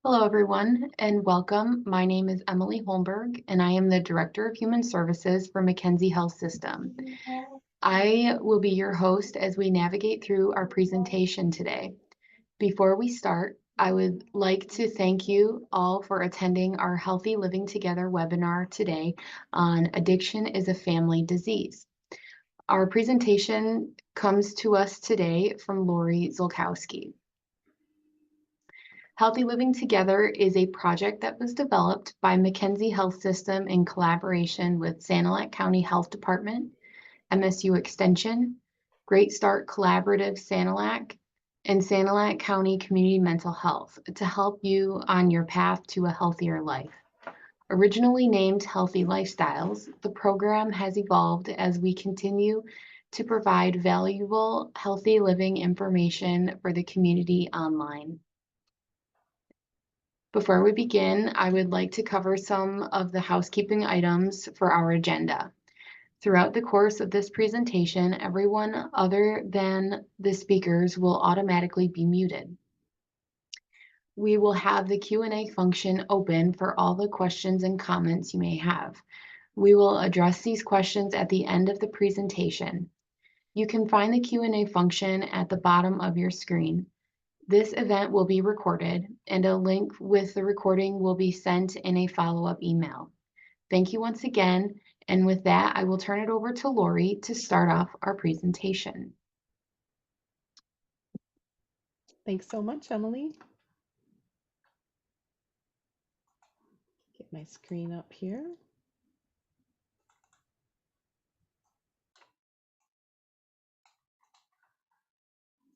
Hello, everyone, and welcome. My name is Emily Holmberg, and I am the Director of Human Services for McKenzie Health System. I will be your host as we navigate through our presentation today. Before we start, I would like to thank you all for attending our Healthy Living Together webinar today on Addiction is a Family Disease. Our presentation comes to us today from Lori Ziolkowski. Healthy Living Together is a project that was developed by McKenzie Health System in collaboration with Sanilac County Health Department, MSU Extension, Great Start Collaborative Sanilac, and Sanilac County Community Mental Health to help you on your path to a healthier life. Originally named Healthy Lifestyles, the program has evolved as we continue to provide valuable healthy living information for the community online. Before we begin, I would like to cover some of the housekeeping items for our agenda. Throughout the course of this presentation, everyone other than the speakers will automatically be muted. We will have the Q&A function open for all the questions and comments you may have. We will address these questions at the end of the presentation. You can find the Q&A function at the bottom of your screen. This event will be recorded, and a link with the recording will be sent in a follow-up email. Thank you once again, and with that, I will turn it over to Lori to start off our presentation. Thanks so much, Emily. Get my screen up here.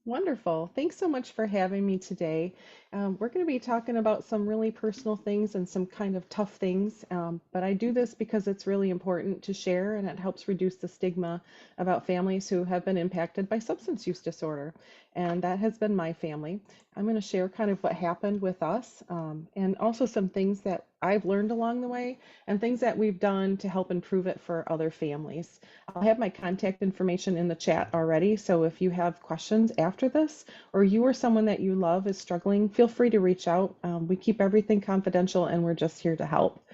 Wonderful. Thanks so much for having me today. We're going to be talking about some really personal things and some kind of tough things, but I do this because it's really important to share and it helps reduce the stigma about families who have been impacted by substance use disorder. And that has been my family. I'm going to share kind of what happened with us and also some things that I've learned along the way and things that we've done to help improve it for other families. I'll have my contact information in the chat already, so if you have questions after this or you or someone that you love is struggling, feel free to reach out. We keep everything confidential and we're just here to help.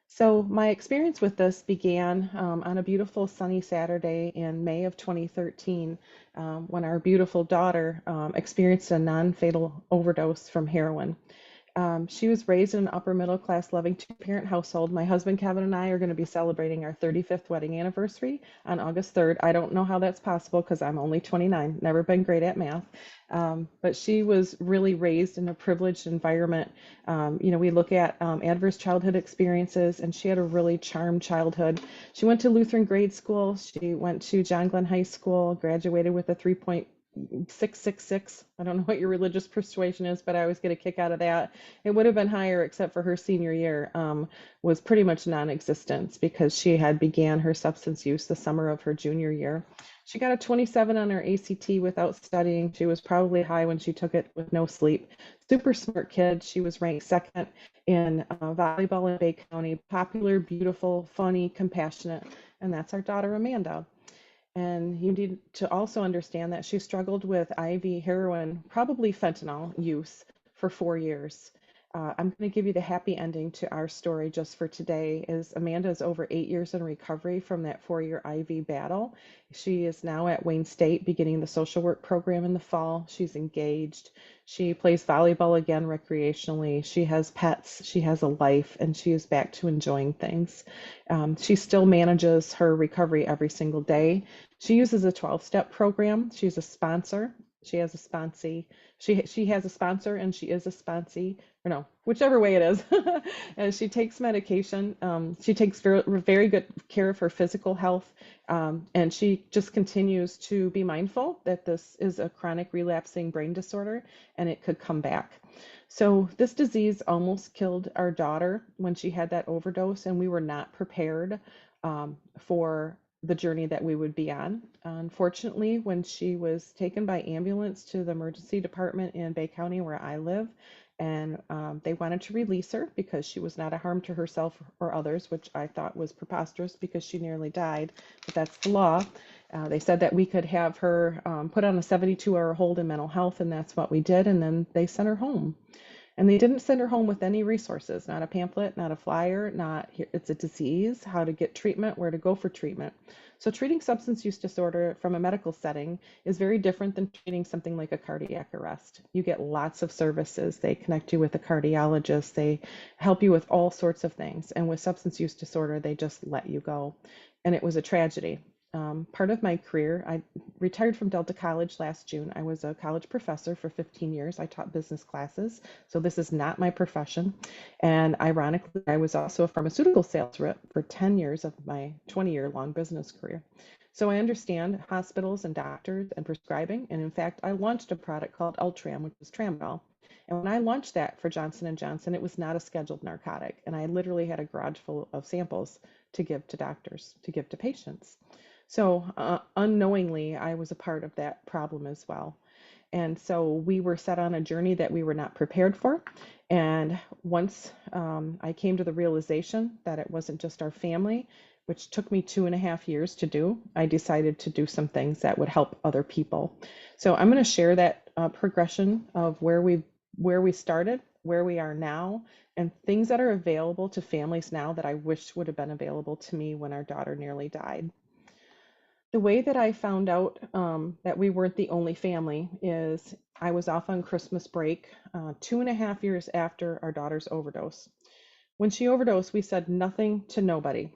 So my experience with this began on a beautiful sunny Saturday in May of 2013 when our beautiful daughter experienced a non-fatal overdose from heroin. She was raised in an upper middle class loving two-parent household. My husband Kevin and I are going to be celebrating our 35th wedding anniversary on August 3rd. I don't know how that's possible because I'm only 29, never been great at math. But she was really raised in a privileged environment. We look at adverse childhood experiences, and she had a really charmed childhood. She went to Lutheran grade school. She went to John Glenn High School, graduated with a 3.666. I don't know what your religious persuasion is, but I always get a kick out of that. It would have been higher except for her senior year was pretty much non-existent because she had began her substance use the summer of her junior year. She got a 27 on her ACT without studying. She was probably high when she took it with no sleep. Super smart kid. She was ranked second in volleyball in Bay County. Popular, beautiful, funny, compassionate. And that's our daughter, Amanda. And you need to also understand that she struggled with IV heroin, probably fentanyl use for 4 years. I'm going to give you the happy ending to our story just for today is Amanda is over 8 years in recovery from that 4-year IV battle. She is now at Wayne State beginning the social work program in the fall. She's engaged. She plays volleyball again recreationally. She has pets. She has a life, and she is back to enjoying things. She still manages her recovery every single day. She uses a 12-step program. She's a sponsor. She has a sponsee. She has a sponsor and she is a sponsee, or no, whichever way it is. And she takes medication. She takes very good care of her physical health. And she just continues to be mindful that this is a chronic relapsing brain disorder and it could come back. So this disease almost killed our daughter when she had that overdose, and we were not prepared for the journey that we would be on. Unfortunately, when she was taken by ambulance to the emergency department in Bay County where I live, and they wanted to release her because she was not a harm to herself or others, which I thought was preposterous because she nearly died, but that's the law. They said that we could have her put on a 72-hour hold in mental health, and that's what we did, and then they sent her home. And they didn't send her home with any resources, not a pamphlet, not a flyer, not here, it's a disease, how to get treatment, where to go for treatment. So treating substance use disorder from a medical setting is very different than treating something like a cardiac arrest. You get lots of services. They connect you with a cardiologist. They help you with all sorts of things. And with substance use disorder, they just let you go. And it was a tragedy. Part of my career, I retired from Delta College last June. I was a college professor for 15 years. I taught business classes, so this is not my profession. And ironically, I was also a pharmaceutical sales rep for 10 years of my 20-year-long business career. So I understand hospitals and doctors and prescribing. And in fact, I launched a product called Ultram, which is tramadol. And when I launched that for Johnson & Johnson, it was not a scheduled narcotic. And I literally had a garage full of samples to give to doctors, to give to patients. So unknowingly, I was a part of that problem as well. And so we were set on a journey that we were not prepared for. And once I came to the realization that it wasn't just our family, which took me 2.5 years to do, I decided to do some things that would help other people. So I'm going to share that progression of where we started, where we are now, and things that are available to families now that I wish would have been available to me when our daughter nearly died. The way that I found out that we weren't the only family is I was off on Christmas break 2.5 years after our daughter's overdose. When she overdosed, we said nothing to nobody.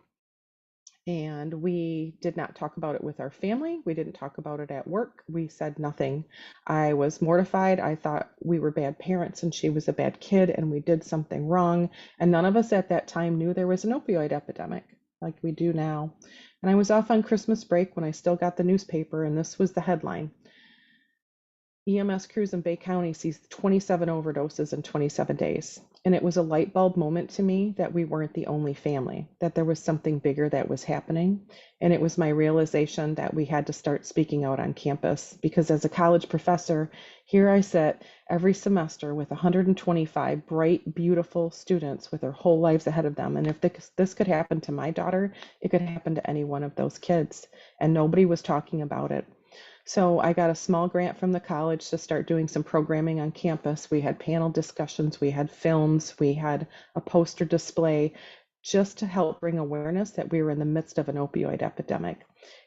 And we did not talk about it with our family. We didn't talk about it at work. We said nothing. I was mortified. I thought we were bad parents and she was a bad kid and we did something wrong. And none of us at that time knew there was an opioid epidemic like we do now. And I was off on Christmas break when I still got the newspaper, and this was the headline. EMS crews in Bay County sees 27 overdoses in 27 days. And it was a light bulb moment to me that we weren't the only family, that there was something bigger that was happening. And it was my realization that we had to start speaking out on campus, because as a college professor, here I sit every semester with 125 bright, beautiful students with their whole lives ahead of them. And if this could happen to my daughter, it could happen to any one of those kids. And nobody was talking about it. So I got a small grant from the college to start doing some programming on campus. We had panel discussions, we had films, we had a poster display, just to help bring awareness that we were in the midst of an opioid epidemic.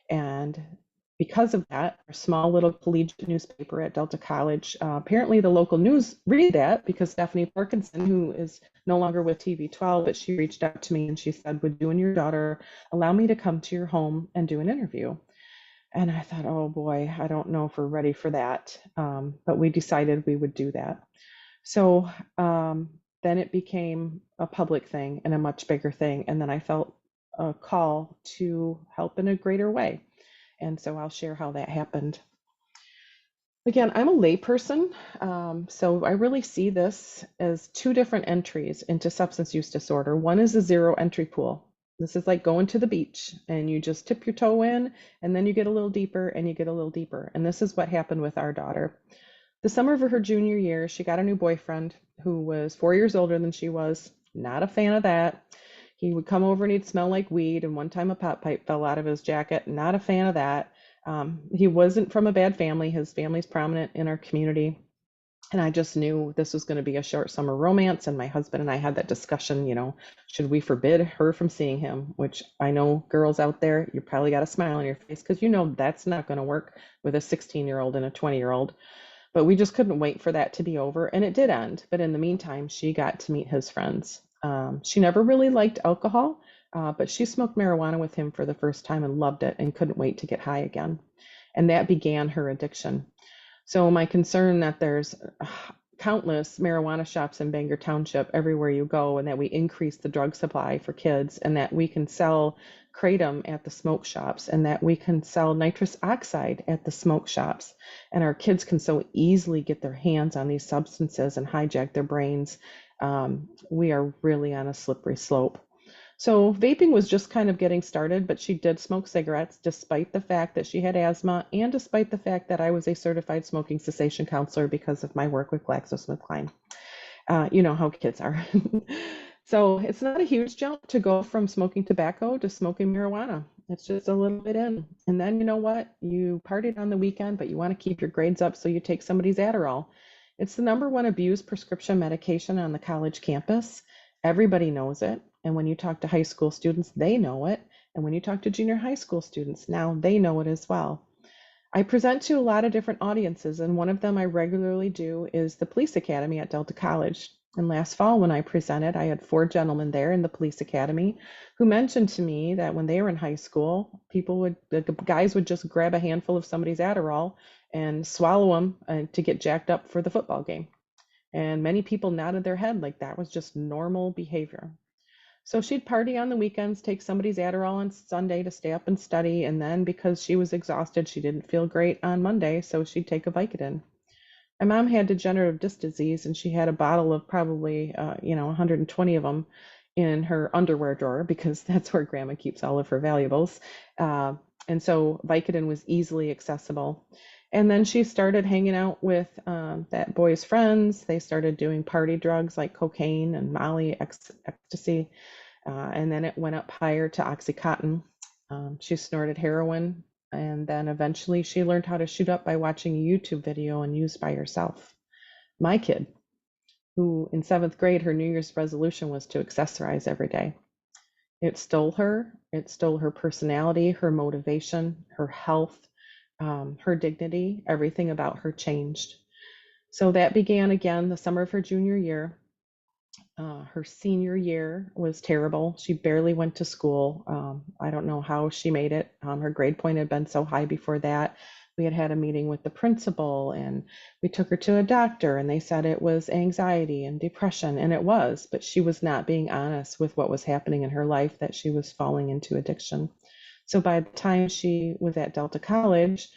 And because of that, our small little collegiate newspaper at Delta College, apparently the local news read that, because Stephanie Parkinson, who is no longer with TV12, but she reached out to me and she said, would you and your daughter allow me to come to your home and do an interview? And I thought, oh boy, I don't know if we're ready for that. But we decided we would do that. So then it became a public thing and a much bigger thing. And then I felt a call to help in a greater way. And so I'll share how that happened. Again, I'm a layperson, so I really see this as two different entries into substance use disorder. One is a zero entry pool. This is like going to the beach and you just tip your toe in and then you get a little deeper and you get a little deeper. And this is what happened with our daughter. The summer of her junior year, she got a new boyfriend who was 4 years older than she was. Not a fan of that. He would come over and he'd smell like weed. And one time a pot pipe fell out of his jacket. Not a fan of that. He wasn't from a bad family. His family's prominent in our community. And I just knew this was going to be a short summer romance. And my husband and I had that discussion, should we forbid her from seeing him? Which I know girls out there, you probably got a smile on your face because that's not going to work with a 16-year-old and a 20-year-old. But we just couldn't wait for that to be over. And it did end. But in the meantime, she got to meet his friends. She never really liked alcohol, but she smoked marijuana with him for the first time and loved it and couldn't wait to get high again. And that began her addiction. So my concern that there's countless marijuana shops in Bangor Township everywhere you go, and that we increase the drug supply for kids, and that we can sell kratom at the smoke shops, and that we can sell nitrous oxide at the smoke shops, and our kids can so easily get their hands on these substances and hijack their brains. We are really on a slippery slope. So vaping was just kind of getting started, but she did smoke cigarettes despite the fact that she had asthma and despite the fact that I was a certified smoking cessation counselor because of my work with GlaxoSmithKline. You know how kids are. So it's not a huge jump to go from smoking tobacco to smoking marijuana. It's just a little bit in. And then you know what? You partied on the weekend, but you want to keep your grades up, so you take somebody's Adderall. It's the number one abused prescription medication on the college campus. Everybody knows it. And when you talk to high school students, they know it. And when you talk to junior high school students, now they know it as well. I present to a lot of different audiences, and one of them I regularly do is the police academy at Delta College. And last fall, when I presented, I had 4 gentlemen there in the police academy who mentioned to me that when they were in high school, the guys would just grab a handful of somebody's Adderall and swallow them to get jacked up for the football game. And many people nodded their head like that was just normal behavior. So she'd party on the weekends, take somebody's Adderall on Sunday to stay up and study, and then because she was exhausted, she didn't feel great on Monday, so she'd take a Vicodin. My mom had degenerative disc disease, and she had a bottle of probably, 120 of them in her underwear drawer because that's where Grandma keeps all of her valuables. And so Vicodin was easily accessible. And then she started hanging out with that boy's friends. They started doing party drugs like cocaine and Molly, ecstasy. And then it went up higher to Oxycontin. She snorted heroin. And then eventually she learned how to shoot up by watching a YouTube video and use by herself. My kid, who in 7th grade, her New Year's resolution was to accessorize every day. It stole her. It stole her personality, her motivation, her health, her dignity. Everything about her changed. So that began again the summer of her junior year. Her senior year was terrible. She barely went to school. I don't know how she made it. Her grade point had been so high before that. We had a meeting with the principal and we took her to a doctor and they said it was anxiety and depression, and it was, but she was not being honest with what was happening in her life, that she was falling into addiction. So by the time she was at Delta College,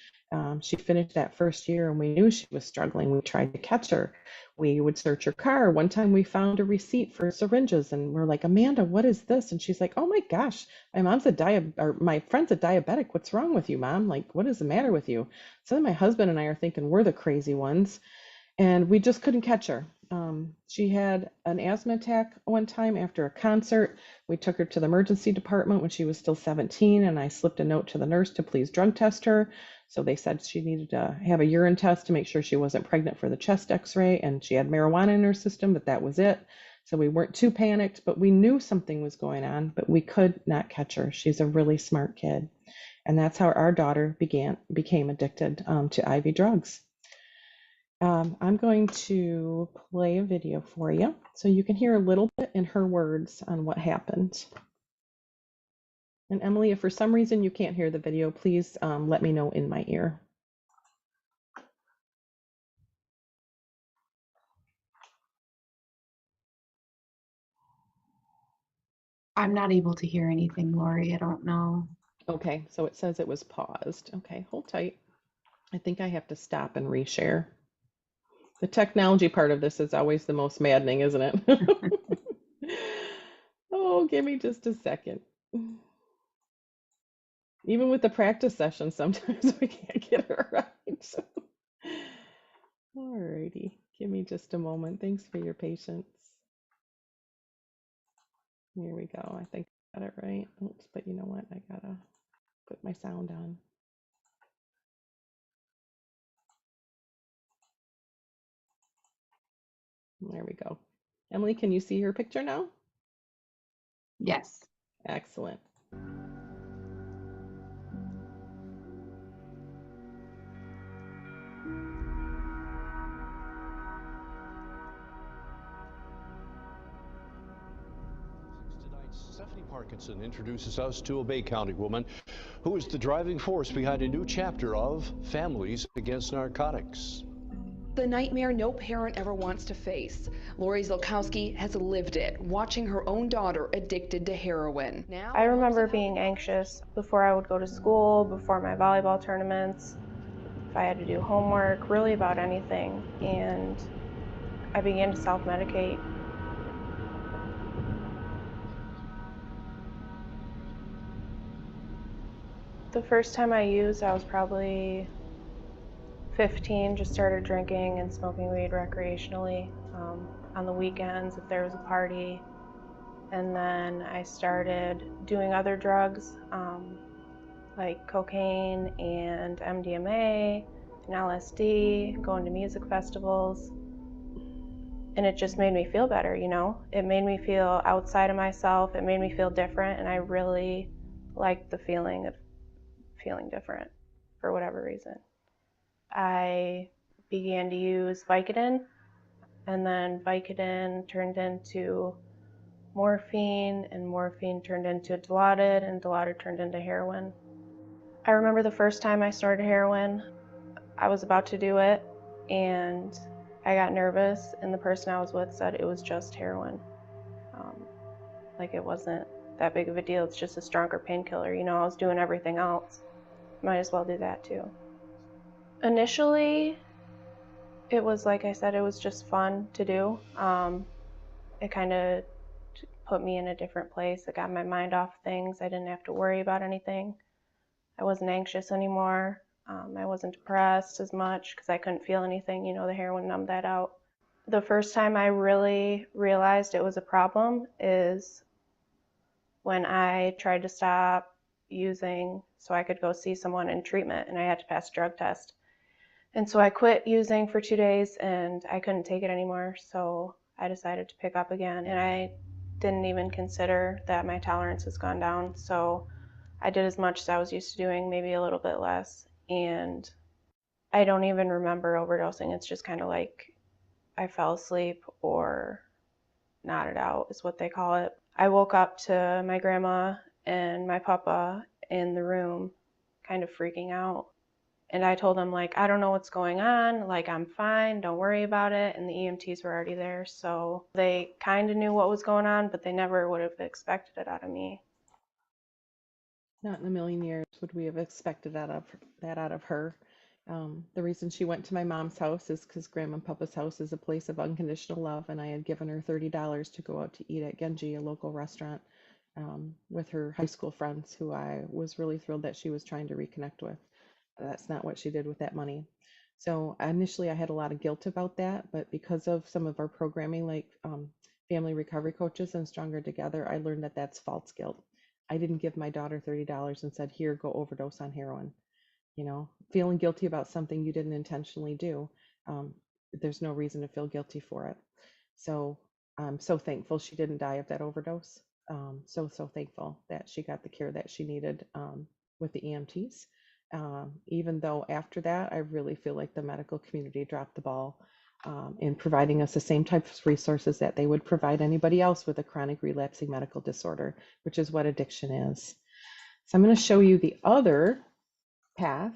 she finished that first year and we knew she was struggling. We tried to catch her. We would search her car. One time we found a receipt for syringes and we're like, Amanda, what is this? And she's like, oh my gosh, my friend's a diabetic. What's wrong with you, Mom? Like, what is the matter with you? So then my husband and I are thinking we're the crazy ones, and we just couldn't catch her. She had an asthma attack one time after a concert. We took her to the emergency department when she was still 17, and I slipped a note to the nurse to please drug test her. So they said she needed to have a urine test to make sure she wasn't pregnant for the chest x-ray, and she had marijuana in her system, but that was it. So we weren't too panicked, but we knew something was going on, but we could not catch her. She's a really smart kid. And that's how our daughter became addicted to IV drugs. I'm going to play a video for you so you can hear a little bit in her words on what happened. And Emily, if for some reason you can't hear the video, please let me know in my ear. I'm not able to hear anything, Lori. I don't know. Okay, so it says it was paused. Okay, hold tight. I think I have to stop and reshare. The technology part of this is always the most maddening, isn't it? Oh, give me just a second. Even with the practice sessions, sometimes we can't get it right. Alrighty, give me just a moment. Thanks for your patience. Here we go. I think I got it right. Oops, but you know what? I gotta put my sound on. There we go. Emily, can you see her picture now? Yes. Excellent. Stephanie Parkinson introduces us to a Bay County woman who is the driving force behind a new chapter of Families Against Narcotics. The nightmare no parent ever wants to face. Lori Ziolkowski has lived it, watching her own daughter addicted to heroin. Now, I remember being anxious before I would go to school, before my volleyball tournaments, if I had to do homework, really about anything. And I began to self-medicate. The first time I used, I was probably 15, just started drinking and smoking weed recreationally on the weekends if there was a party. And then I started doing other drugs like cocaine and MDMA and LSD, going to music festivals. and it just made me feel better, you know? It made me feel outside of myself. It made me feel different, and I really liked the feeling of feeling different for whatever reason. I began to use Vicodin, and then Vicodin turned into morphine, and morphine turned into Dilaudid, and Dilaudid turned into heroin. I remember the first time I snorted heroin, I was about to do it, and I got nervous, and the person I was with said it was just heroin. Like it wasn't that big of a deal, it's just a stronger painkiller. You know, I was doing everything else. Might as well do that too. Initially, it was, like I said, it was just fun to do. It kind of put me in a different place. It got my mind off things. I didn't have to worry about anything. I wasn't anxious anymore. I wasn't depressed as much because I couldn't feel anything. You know, the heroin numbed that out. The first time I really realized it was a problem is when I tried to stop using so I could go see someone in treatment, and I had to pass a drug test. And so I quit using for 2 days, and I couldn't take it anymore, so I decided to pick up again. And I didn't even consider that my tolerance has gone down, so I did as much as I was used to doing, maybe a little bit less. And I don't even remember overdosing. It's just kind of like I fell asleep or nodded out is what they call it. I woke up to my grandma and my papa in the room kind of freaking out. And I told them, like, I don't know what's going on. Like, I'm fine. Don't worry about it. And the EMTs were already there. So they kind of knew what was going on, but they never would have expected it out of me. Not in a million years would we have expected that out of her. The reason she went to my mom's house is because Grandma and Papa's house is a place of unconditional love, and I had given her $30 to go out to eat at Genji, a local restaurant, with her high school friends, who I was really thrilled that she was trying to reconnect with. That's not what she did with that money. So initially I had a lot of guilt about that, but because of some of our programming, like Family Recovery Coaches and Stronger Together, I learned that that's false guilt. I didn't give my daughter $30 and said, here, go overdose on heroin. You know, feeling guilty about something you didn't intentionally do, there's no reason to feel guilty for it. So I'm so thankful she didn't die of that overdose. So thankful that she got the care that she needed with the EMTs. Even though after that, I really feel like the medical community dropped the ball in providing us the same types of resources that they would provide anybody else with a chronic relapsing medical disorder, which is what addiction is. So I'm going to show you the other path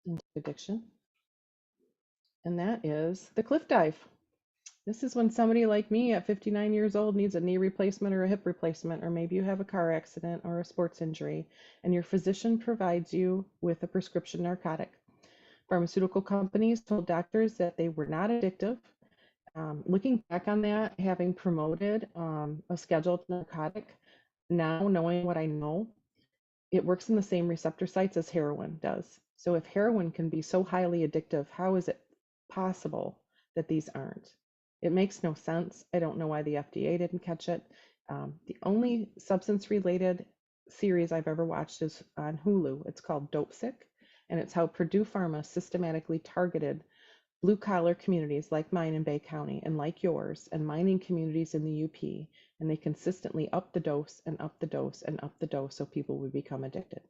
into addiction, and that is the cliff dive. This is when somebody like me at 59 years old needs a knee replacement or a hip replacement, or maybe you have a car accident or a sports injury, and your physician provides you with a prescription narcotic. Pharmaceutical companies told doctors that they were not addictive. Looking back on that, having promoted a scheduled narcotic, now knowing what I know, it works in the same receptor sites as heroin does. So if heroin can be so highly addictive, how is it possible that these aren't? It makes no sense. I don't know why the FDA didn't catch it. The only substance-related series I've ever watched is on Hulu. It's called Dope Sick, and it's how Purdue Pharma systematically targeted blue-collar communities like mine in Bay County and like yours, and mining communities in the UP, and they consistently up the dose and up the dose and up the dose so people would become addicted.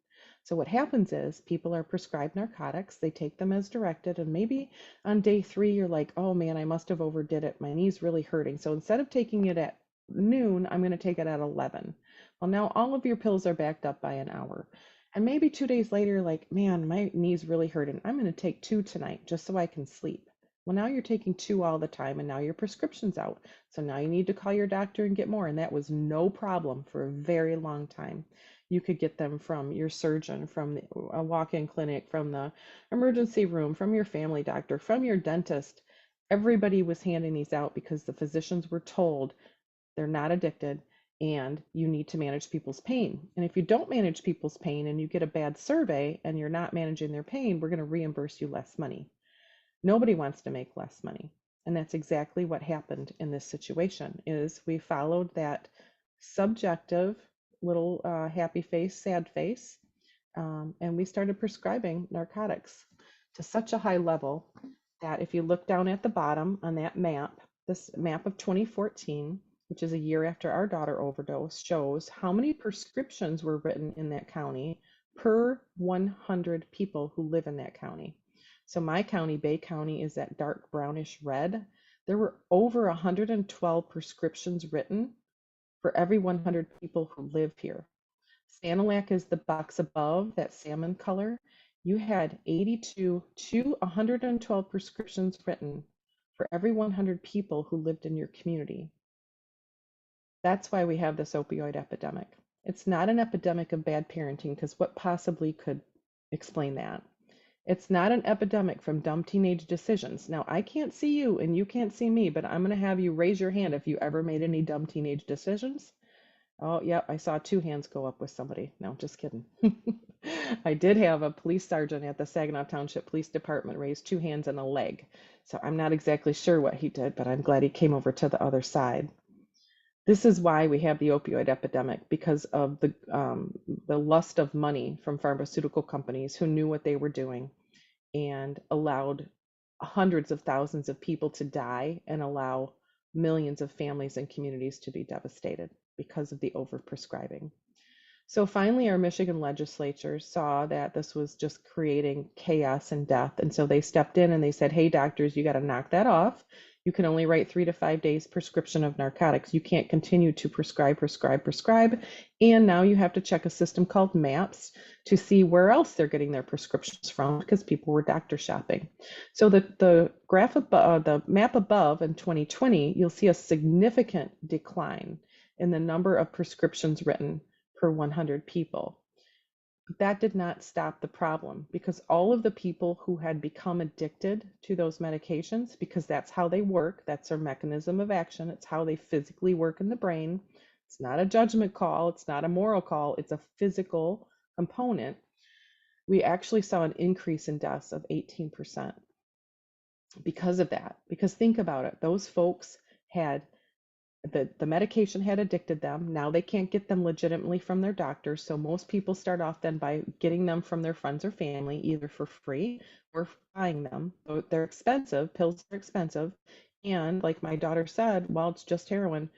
So what happens is people are prescribed narcotics, they take them as directed, and maybe on day 3 you're like, oh man, I must have overdid it, my knee's really hurting. So instead of taking it at noon, I'm going to take it at 11. Well, now all of your pills are backed up by an hour. And maybe 2 days later, like, man, my knee's really hurting. I'm going to take 2 tonight just so I can sleep. Well, now you're taking 2 all the time, and now your prescription's out. So now you need to call your doctor and get more. And that was no problem for a very long time. You could get them from your surgeon, from a walk-in clinic, from the emergency room, from your family doctor, from your dentist. Everybody was handing these out because the physicians were told they're not addicted and you need to manage people's pain. And if you don't manage people's pain and you get a bad survey and you're not managing their pain, we're going to reimburse you less money. Nobody wants to make less money. And that's exactly what happened in this situation. Is we followed that subjective little happy face, sad face, and we started prescribing narcotics to such a high level that if you look down at the bottom on that map, This map of 2014, which is a year after our daughter overdosed, shows how many prescriptions were written in that county per 100 people who live in that county. So my county, Bay County, is that dark brownish red. There were over 112 prescriptions written for every 100 people who live here. Sanilac is the box above, that salmon color. You had 82 to 112 prescriptions written for every 100 people who lived in your community. That's why we have this opioid epidemic. It's not an epidemic of bad parenting, because what possibly could explain that? It's not an epidemic from dumb teenage decisions. Now, I can't see you and you can't see me, but I'm going to have you raise your hand if you ever made any dumb teenage decisions. Oh, yep, I saw 2 hands go up with somebody. No, just kidding. I did have a police sergeant at the Saginaw Township Police Department raise 2 hands and a leg. So I'm not exactly sure what he did, but I'm glad he came over to the other side. This is why we have the opioid epidemic, because of the lust of money from pharmaceutical companies who knew what they were doing and allowed hundreds of thousands of people to die and allow millions of families and communities to be devastated because of the overprescribing. So finally, our Michigan legislature saw that this was just creating chaos and death. And so they stepped in and they said, hey, doctors, you got to knock that off. You can only write 3 to 5 days prescription of narcotics. You can't continue to prescribe. And now you have to check a system called MAPS to see where else they're getting their prescriptions from, because people were doctor shopping. So the graph above, the map above in 2020, you'll see a significant decline in the number of prescriptions written per 100 people. That did not stop the problem, because all of the people who had become addicted to those medications, because that's how they work, that's their mechanism of action, it's how they physically work in the brain. It's not a judgment call, it's not a moral call, it's a physical component. We actually saw an increase in deaths of 18% because of that. Because think about it, those folks had the medication had addicted them. Now they can't get them legitimately from their doctors. So most people start off then by getting them from their friends or family, either for free or buying them. So they're expensive. Pills are expensive. And like my daughter said, well, it's just heroin.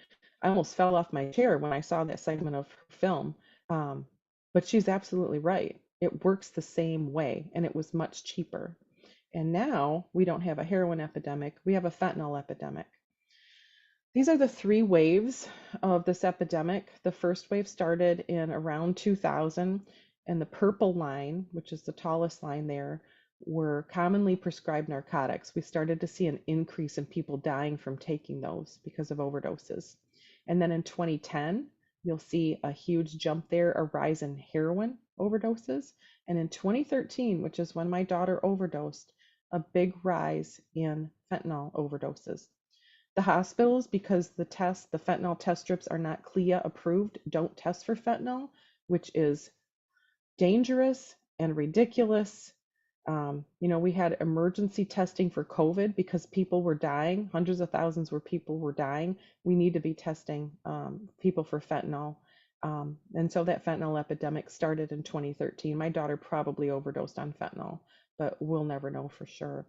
I almost fell off my chair when I saw that segment of her film. But she's absolutely right. It works the same way, and it was much cheaper. And now we don't have a heroin epidemic. We have a fentanyl epidemic. These are the 3 waves of this epidemic. The first wave started in around 2000, and the purple line, which is the tallest line there, were commonly prescribed narcotics. We started to see an increase in people dying from taking those because of overdoses. And then in 2010, you'll see a huge jump there, a rise in heroin overdoses. And in 2013, which is when my daughter overdosed, a big rise in fentanyl overdoses. The hospitals, because the fentanyl test strips are not CLIA approved, don't test for fentanyl, which is dangerous and ridiculous. We had emergency testing for COVID because people were dying. Hundreds of thousands of people were dying. We need to be testing people for fentanyl. And so that fentanyl epidemic started in 2013. My daughter probably overdosed on fentanyl, but we'll never know for sure.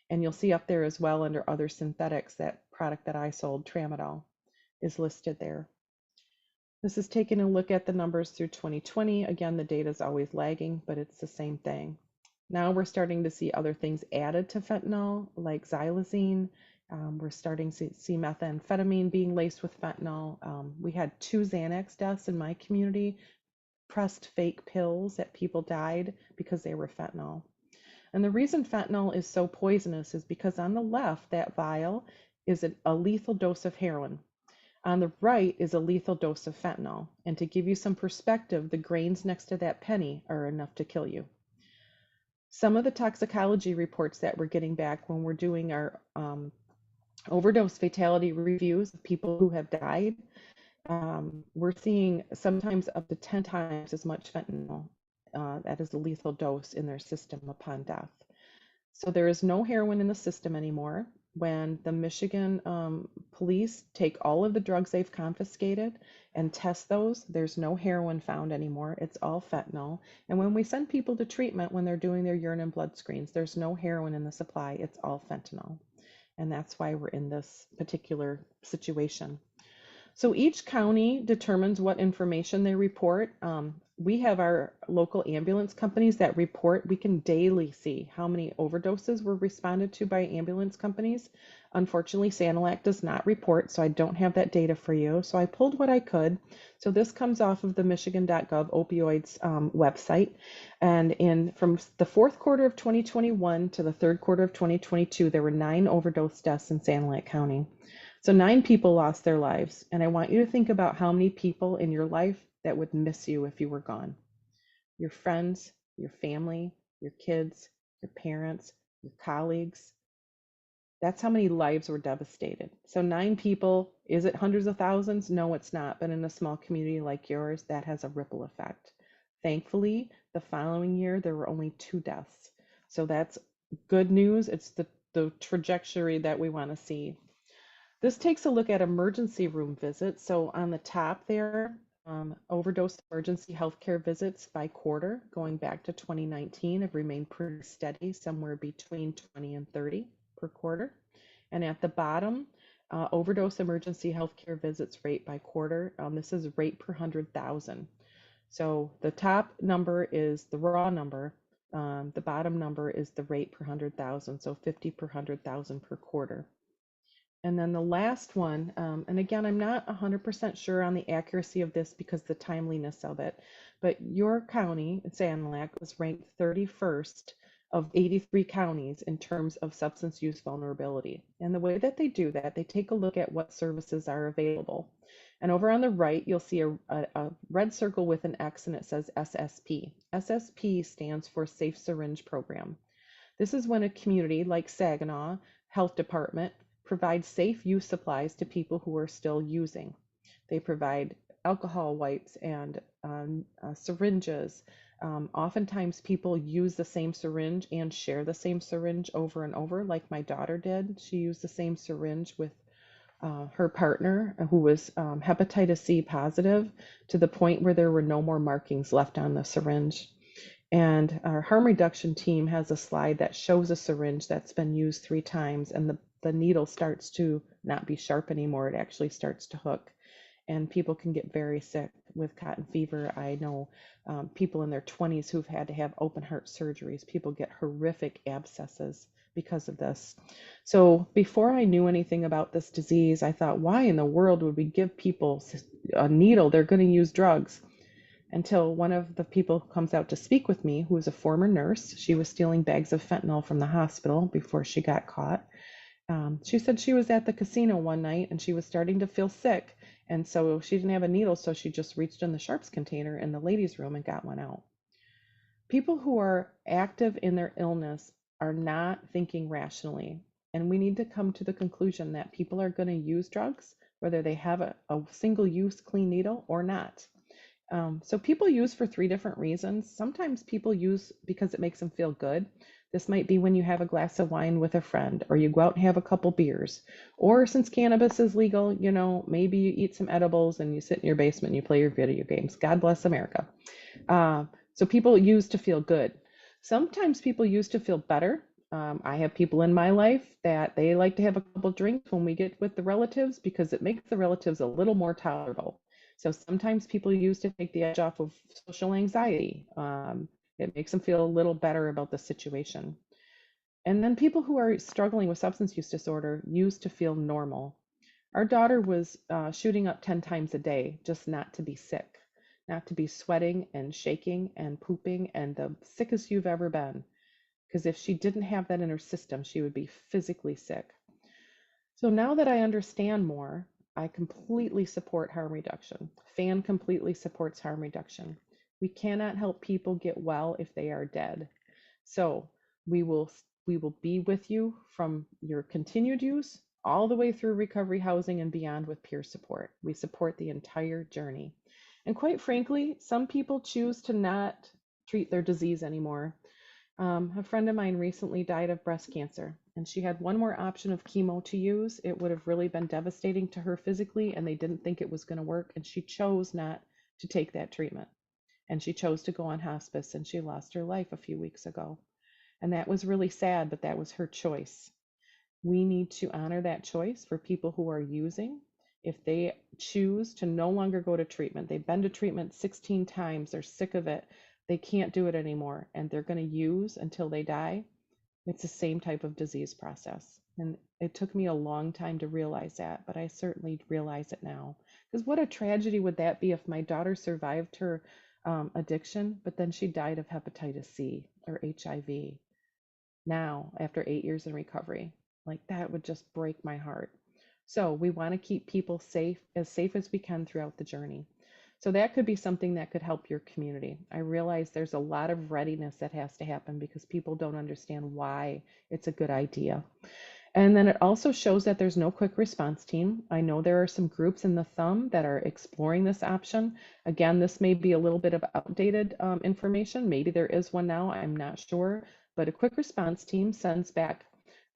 And you'll see up there as well, under other synthetics, that product that I sold, tramadol, is listed there. This is taking a look at the numbers through 2020. Again, the data is always lagging, but it's the same thing. Now we're starting to see other things added to fentanyl, like xylazine. We're starting to see methamphetamine being laced with fentanyl. We had 2 Xanax deaths in my community, pressed fake pills that people died because they were fentanyl. And the reason fentanyl is so poisonous is because on the left, that vial is a lethal dose of heroin. On the right is a lethal dose of fentanyl. And to give you some perspective, the grains next to that penny are enough to kill you. Some of the toxicology reports that we're getting back when we're doing our overdose fatality reviews of people who have died, we're seeing sometimes up to 10 times as much fentanyl. That is a lethal dose in their system upon death. So there is no heroin in the system anymore. When the Michigan police take all of the drugs they've confiscated and test those, there's no heroin found anymore. It's all fentanyl. And when we send people to treatment, when they're doing their urine and blood screens, there's no heroin in the supply. It's all fentanyl. And that's why we're in this particular situation. So each county determines what information they report. We have our local ambulance companies that report. We can daily see how many overdoses were responded to by ambulance companies. Unfortunately, Sanilac does not report, so I don't have that data for you. So I pulled what I could. So this comes off of the Michigan.gov opioids website. And from the fourth quarter of 2021 to the third quarter of 2022, there were 9 overdose deaths in Sanilac County. So 9 people lost their lives. And I want you to think about how many people in your life that would miss you if you were gone. Your friends, your family, your kids, your parents, your colleagues. That's how many lives were devastated. So 9 people, is it hundreds of thousands? No, it's not. But in a small community like yours, that has a ripple effect. Thankfully, the following year, there were only 2 deaths. So that's good news. It's the trajectory that we want to see. This takes a look at emergency room visits. So on the top there, overdose emergency healthcare visits by quarter, going back to 2019, have remained pretty steady, somewhere between 20 and 30 per quarter. And at the bottom, overdose emergency healthcare visits rate by quarter. This is rate per 100,000. So the top number is the raw number. The bottom number is the rate per 100,000. So 50 per 100,000 per quarter. And then the last one, and again, I'm not 100% sure on the accuracy of this because the timeliness of it, but your county, Sanilac, was ranked 31st of 83 counties in terms of substance use vulnerability. And the way that they do that, they take a look at what services are available. And over on the right, you'll see a red circle with an X and it says SSP. SSP stands for Safe Syringe Program. This is when a community like Saginaw Health Department provides safe use supplies to people who are still using. They provide alcohol wipes and syringes. Oftentimes people use the same syringe and share the same syringe over and over, like my daughter did. She used the same syringe with her partner who was hepatitis C positive to the point where there were no more markings left on the syringe. And our harm reduction team has a slide that shows a syringe that's been used 3 times and the needle starts to not be sharp anymore. It actually starts to hook. And people can get very sick with cotton fever. I know people in their 20s who've had to have open heart surgeries. People get horrific abscesses because of this. So before I knew anything about this disease, I thought, why in the world would we give people a needle? They're going to use drugs. Until one of the people who comes out to speak with me, who is a former nurse, she was stealing bags of fentanyl from the hospital before she got caught. She said she was at the casino one night and she was starting to feel sick. And so she didn't have a needle, so she just reached in the sharps container in the ladies' room and got one out. People who are active in their illness are not thinking rationally. And we need to come to the conclusion that people are going to use drugs, whether they have a single-use clean needle or not. So people use for 3 different reasons. Sometimes people use because it makes them feel good. This might be when you have a glass of wine with a friend, or you go out and have a couple beers, or since cannabis is legal, you know, maybe you eat some edibles and you sit in your basement and you play your video games. God bless America. So people use to feel good. Sometimes people use to feel better. I have people in my life that they like to have a couple drinks when we get with the relatives because it makes the relatives a little more tolerable. So sometimes people use to take the edge off of social anxiety. It makes them feel a little better about the situation. And then people who are struggling with substance use disorder use to feel normal. Our daughter was shooting up 10 times a day just not to be sick, not to be sweating and shaking and pooping and the sickest you've ever been. Because if she didn't have that in her system, she would be physically sick. So now that I understand more, I completely support harm reduction. FAN completely supports harm reduction. We cannot help people get well if they are dead. So we will be with you from your continued use all the way through recovery housing and beyond with peer support. We support the entire journey. And quite frankly, some people choose to not treat their disease anymore. A friend of mine recently died of breast cancer, and she had one more option of chemo to use. It would have really been devastating to her physically, and they didn't think it was going to work, and she chose not to take that treatment. And she chose to go on hospice, and she lost her life a few weeks ago. And that was really sad, but that was her choice. We need to honor that choice for people who are using. If they choose to no longer go to treatment, they've been to treatment 16 times, they're sick of it, they can't do it anymore, and they're going to use until they die, it's the same type of disease process. And it took me a long time to realize that, but I certainly realize it now. Because what a tragedy would that be if my daughter survived her addiction, but then she died of hepatitis C or HIV now after 8 years in recovery. Like, that would just break my heart. So we want to keep people safe as we can throughout the journey. So that could be something that could help your community. I realize there's a lot of readiness that has to happen because people don't understand why it's a good idea. And then it also shows that there's no quick response team. I know there are some groups in the thumb that are exploring this option. Again, this may be a little bit of outdated information. Maybe there is one now, I'm not sure. But a quick response team sends back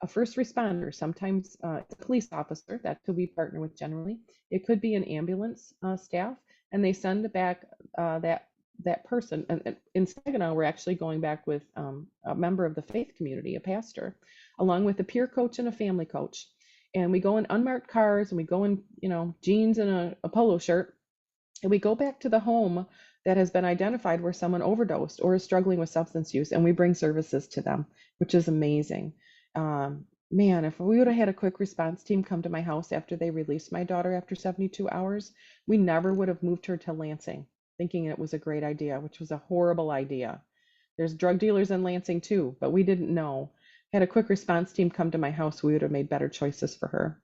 a first responder, sometimes it's a police officer, that's who we partner with generally. It could be an ambulance staff, and they send back that person. And in Saginaw, we're actually going back with a member of the faith community, a pastor, along with a peer coach and a family coach. And we go in unmarked cars, and we go in, jeans and a polo shirt, and we go back to the home that has been identified where someone overdosed or is struggling with substance use, and we bring services to them, which is amazing. Man, if we would have had a quick response team come to my house after they released my daughter after 72 hours, we never would have moved her to Lansing, thinking it was a great idea, which was a horrible idea. There's drug dealers in Lansing too, but we didn't know. Had a quick response team come to my house, we would have made better choices for her.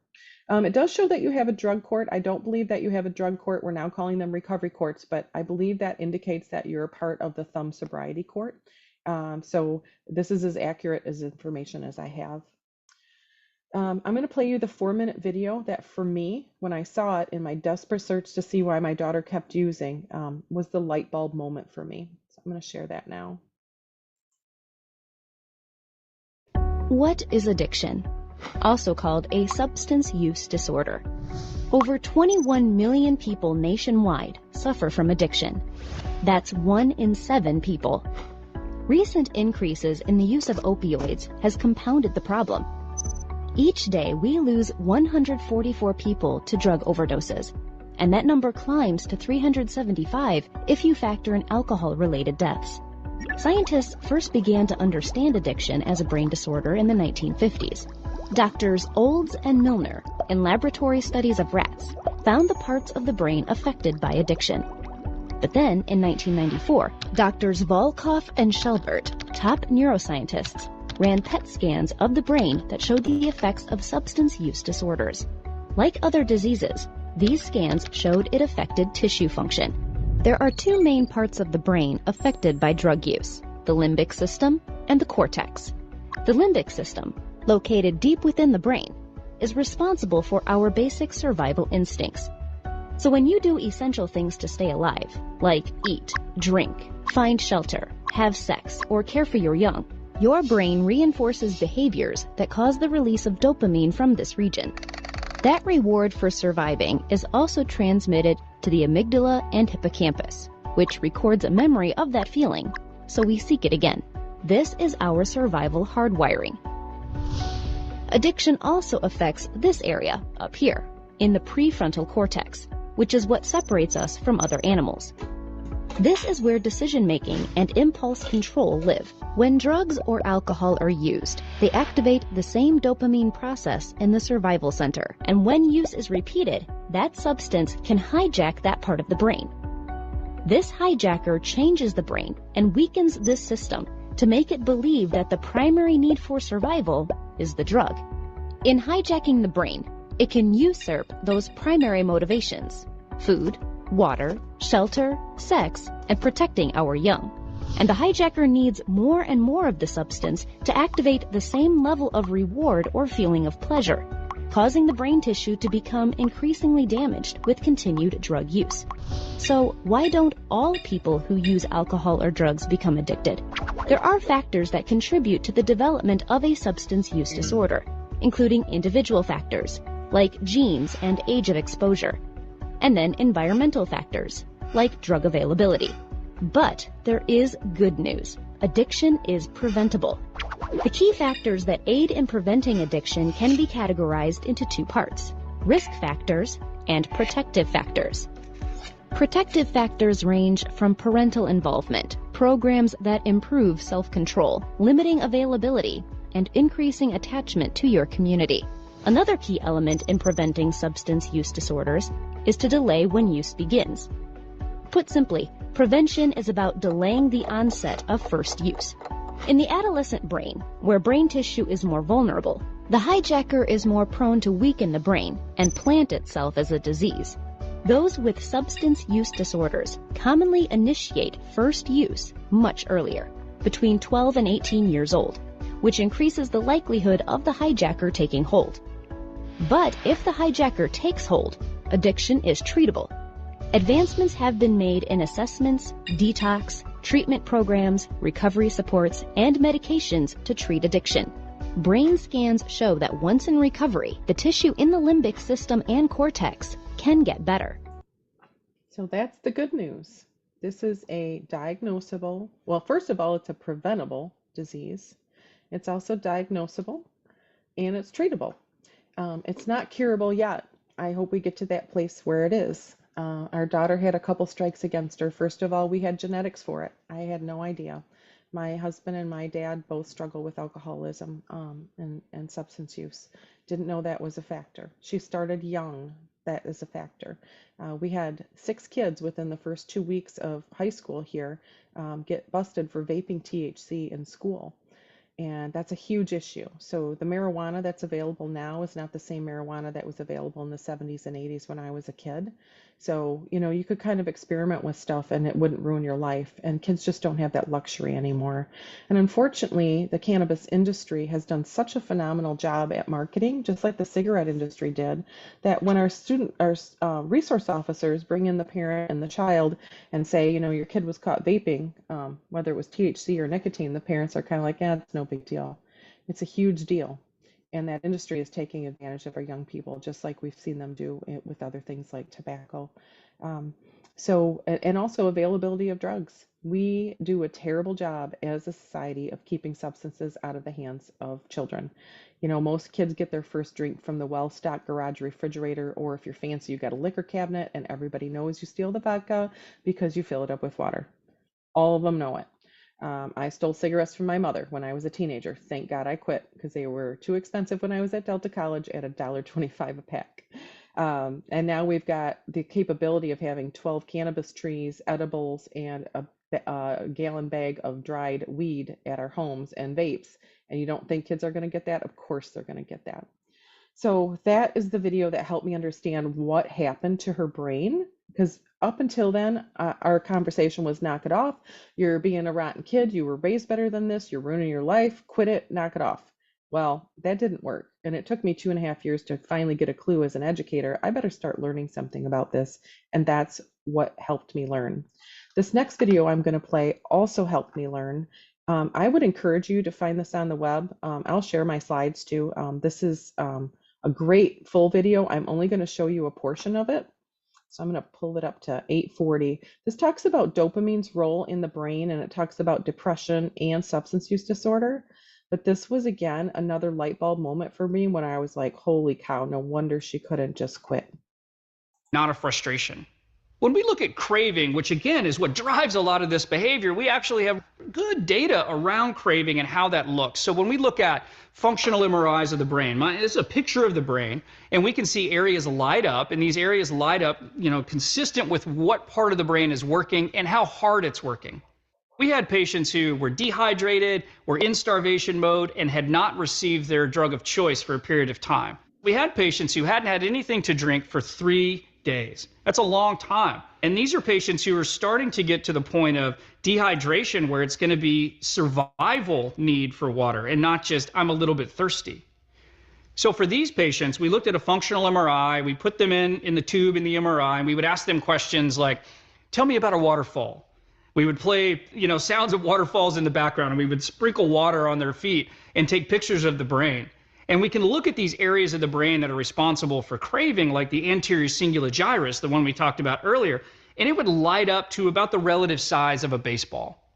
It does show that you have a drug court. I don't believe that you have a drug court. We're now calling them recovery courts, but I believe that indicates that you're a part of the thumb sobriety court. So this is as accurate as information as I have. I'm going to play you the 4-minute video that, for me, when I saw it in my desperate search to see why my daughter kept using, was the light bulb moment for me. So I'm going to share that now. What is addiction? Also called a substance use disorder. Over 21 million people nationwide suffer from addiction. That's 1 in 7 people. Recent increases in the use of opioids has compounded the problem. Each day we lose 144 people to drug overdoses, and that number climbs to 375 if you factor in alcohol-related deaths. Scientists first began to understand addiction as a brain disorder in the 1950s. Doctors Olds and Milner, in laboratory studies of rats, found the parts of the brain affected by addiction. But then, in 1994, Doctors Volkoff and Shelbert, top neuroscientists, ran PET scans of the brain that showed the effects of substance use disorders. Like other diseases, these scans showed it affected tissue function. There are 2 main parts of the brain affected by drug use: the limbic system and the cortex. The limbic system, located deep within the brain, is responsible for our basic survival instincts. So when you do essential things to stay alive, like eat, drink, find shelter, have sex, or care for your young, your brain reinforces behaviors that cause the release of dopamine from this region. That reward for surviving is also transmitted to the amygdala and hippocampus, which records a memory of that feeling, so we seek it again. This is our survival hardwiring. Addiction also affects this area up here, in the prefrontal cortex, which is what separates us from other animals. This is where decision-making and impulse control live. When drugs or alcohol are used, they activate the same dopamine process in the survival center, and when use is repeated, that substance can hijack that part of the brain. This hijacker changes the brain and weakens this system to make it believe that the primary need for survival is the drug. In hijacking the brain, it can usurp those primary motivations: food, water, shelter, sex, and protecting our young. And the hijacker needs more and more of the substance to activate the same level of reward or feeling of pleasure, causing the brain tissue to become increasingly damaged with continued drug use. So why don't all people who use alcohol or drugs become addicted? There are factors that contribute to the development of a substance use disorder, including individual factors, like genes and age of exposure, and then environmental factors, like drug availability. But there is good news. Addiction is preventable. The key factors that aid in preventing addiction can be categorized into two parts: risk factors and protective factors. Protective factors range from parental involvement, programs that improve self-control, limiting availability, and increasing attachment to your community. Another key element in preventing substance use disorders is to delay when use begins. Put simply, prevention is about delaying the onset of first use. In the adolescent brain, where brain tissue is more vulnerable, the hijacker is more prone to weaken the brain and plant itself as a disease. Those with substance use disorders commonly initiate first use much earlier, between 12 and 18 years old, which increases the likelihood of the hijacker taking hold. But if the hijacker takes hold, addiction is treatable. Advancements have been made in assessments, detox, treatment programs, recovery supports, and medications to treat addiction. Brain scans show that once in recovery, the tissue in the limbic system and cortex can get better. So that's the good news. This is a diagnosable, well, first of all, it's a preventable disease. It's also diagnosable, and it's treatable. It's not curable yet. I hope we get to that place where it is. Our daughter had a couple strikes against her. First of all, we had genetics for it. I had no idea. My husband and my dad both struggle with alcoholism and substance use. Didn't know that was a factor. She started young. That is a factor. We had 6 kids within the first 2 weeks of high school here get busted for vaping THC in school. And that's a huge issue. So the marijuana that's available now is not the same marijuana that was available in the 70s and 80s when I was a kid. So, you know, you could kind of experiment with stuff and it wouldn't ruin your life. And kids just don't have that luxury anymore. And unfortunately, the cannabis industry has done such a phenomenal job at marketing, just like the cigarette industry did, that when our resource officers bring in the parent and the child and say, you know, your kid was caught vaping, whether it was THC or nicotine, the parents are kind of like, yeah, it's no big deal. It's a huge deal. And that industry is taking advantage of our young people, just like we've seen them do it with other things like tobacco. And also availability of drugs. We do a terrible job as a society of keeping substances out of the hands of children. You know, most kids get their first drink from the well-stocked garage refrigerator, or if you're fancy, you got a liquor cabinet, and everybody knows you steal the vodka because you fill it up with water. All of them know it. I stole cigarettes from my mother when I was a teenager. Thank God I quit because they were too expensive when I was at Delta College at $1.25 a pack. And now we've got the capability of having 12 cannabis trees, edibles, and a gallon bag of dried weed at our homes and vapes. And you don't think kids are going to get that? Of course they're going to get that. So that is the video that helped me understand what happened to her brain, because up until then, our conversation was knock it off. You're being a rotten kid. You were raised better than this. You're ruining your life. Quit it. Knock it off. Well, that didn't work. And it took me 2.5 years to finally get a clue as an educator. I better start learning something about this. And that's what helped me learn. This next video I'm going to play also helped me learn. I would encourage you to find this on the web. I'll share my slides too. This is a great full video. I'm only going to show you a portion of it. So I'm going to pull it up to 840. This talks about dopamine's role in the brain, and it talks about depression and substance use disorder. But this was, again, another light bulb moment for me when I was like, holy cow, no wonder she couldn't just quit. Not a frustration. When we look at craving, which again is what drives a lot of this behavior, we actually have good data around craving and how that looks. So when we look at functional MRIs of the brain, this is a picture of the brain, and we can see areas light up, and these areas light up, you know, consistent with what part of the brain is working and how hard it's working. We had patients who were dehydrated, were in starvation mode, and had not received their drug of choice for a period of time. We had patients who hadn't had anything to drink for 3 days. That's a long time. And these are patients who are starting to get to the point of dehydration where it's going to be survival need for water and not just I'm a little bit thirsty. So for these patients, we looked at a functional MRI, we put them in the tube in the MRI, and we would ask them questions like, tell me about a waterfall. We would play, you know, sounds of waterfalls in the background, and we would sprinkle water on their feet and take pictures of the brain. And we can look at these areas of the brain that are responsible for craving, like the anterior cingulate gyrus, the one we talked about earlier, and it would light up to about the relative size of a baseball.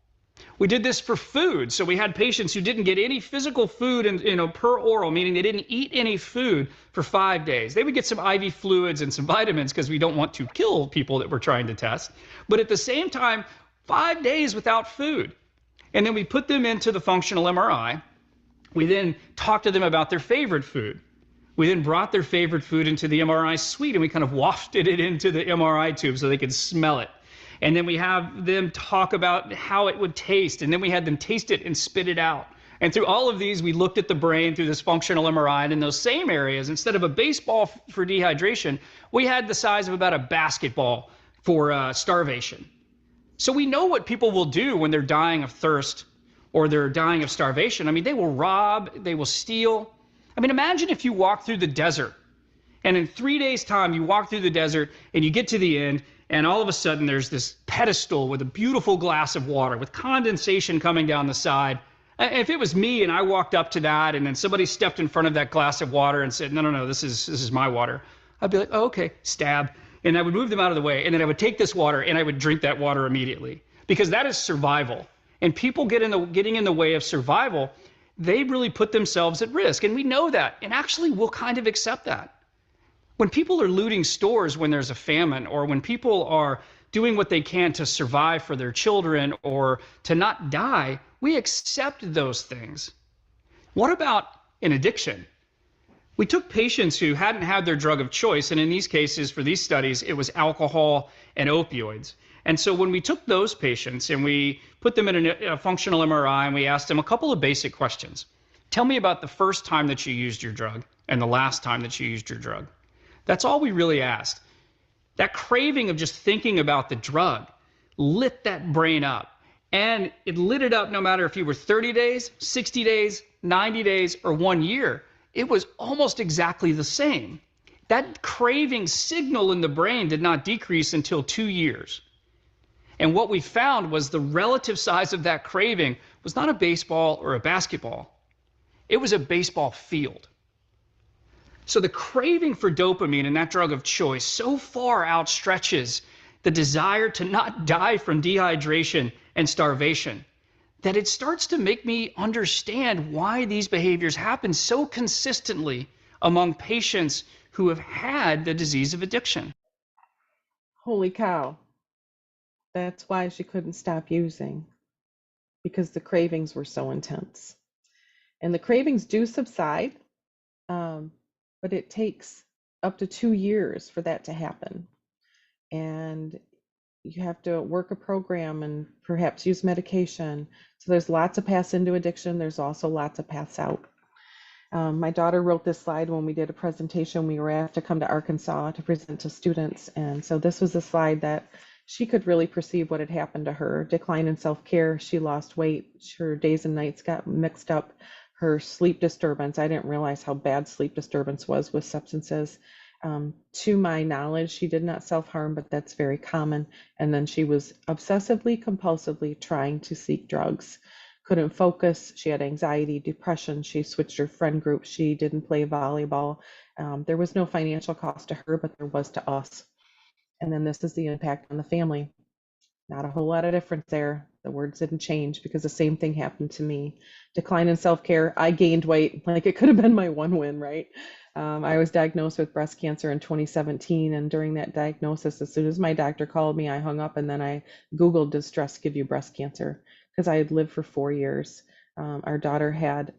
We did this for food. So we had patients who didn't get any physical food and, per oral, meaning they didn't eat any food for 5 days. They would get some IV fluids and some vitamins because we don't want to kill people that we're trying to test. But at the same time, 5 days without food. And then we put them into the functional MRI. We then talked to them about their favorite food. We then brought their favorite food into the MRI suite and we kind of wafted it into the MRI tube so they could smell it. And then we have them talk about how it would taste. And then we had them taste it and spit it out. And through all of these, we looked at the brain through this functional MRI. And in those same areas, instead of a baseball for dehydration, we had the size of about a basketball for starvation. So we know what people will do when they're dying of thirst or they're dying of starvation. I mean, they will rob, they will steal. I mean, imagine if you walk through the desert and in 3 days' time, you walk through the desert and you get to the end and all of a sudden there's this pedestal with a beautiful glass of water with condensation coming down the side. If it was me and I walked up to that and then somebody stepped in front of that glass of water and said, no, this is my water, I'd be like, oh, okay, stab. And I would move them out of the way and then I would take this water and I would drink that water immediately because that is survival. And people getting in the way of survival, they really put themselves at risk. And we know that. And actually, we'll kind of accept that. When people are looting stores when there's a famine, or when people are doing what they can to survive for their children or to not die, we accept those things. What about an addiction? We took patients who hadn't had their drug of choice, and in these cases, for these studies, it was alcohol and opioids. And so when we took those patients and we put them in a functional MRI and we asked them a couple of basic questions. Tell me about the first time that you used your drug and the last time that you used your drug. That's all we really asked. That craving of just thinking about the drug lit that brain up. And it lit it up no matter if you were 30 days, 60 days, 90 days, or 1 year. It was almost exactly the same. That craving signal in the brain did not decrease until 2 years. And what we found was the relative size of that craving was not a baseball or a basketball. It was a baseball field. So the craving for dopamine and that drug of choice so far outstretches the desire to not die from dehydration and starvation that it starts to make me understand why these behaviors happen so consistently among patients who have had the disease of addiction. Holy cow. That's why she couldn't stop using, because the cravings were so intense. And the cravings do subside, but it takes up to 2 years for that to happen. And you have to work a program and perhaps use medication. So there's lots of paths into addiction. There's also lots of paths out. My daughter wrote this slide when we did a presentation. We were asked to come to Arkansas to present to students. And so this was a slide that she could really perceive what had happened to her. Decline in self-care, she lost weight, her days and nights got mixed up, her sleep disturbance. I didn't realize how bad sleep disturbance was with substances. To my knowledge, she did not self-harm, but that's very common. And then she was obsessively, compulsively trying to seek drugs. Couldn't focus. She had anxiety, depression. She switched her friend group. She didn't play volleyball. There was no financial cost to her, but there was to us. And then this is the impact on the family. Not a whole lot of difference there. The words didn't change because the same thing happened to me. Decline in self-care. I gained weight. Like, it could have been my one win, right? I was diagnosed with breast cancer in 2017. And during that diagnosis, as soon as my doctor called me, I hung up and then I Googled, does stress give you breast cancer? Because I had lived for 4 years. Our daughter had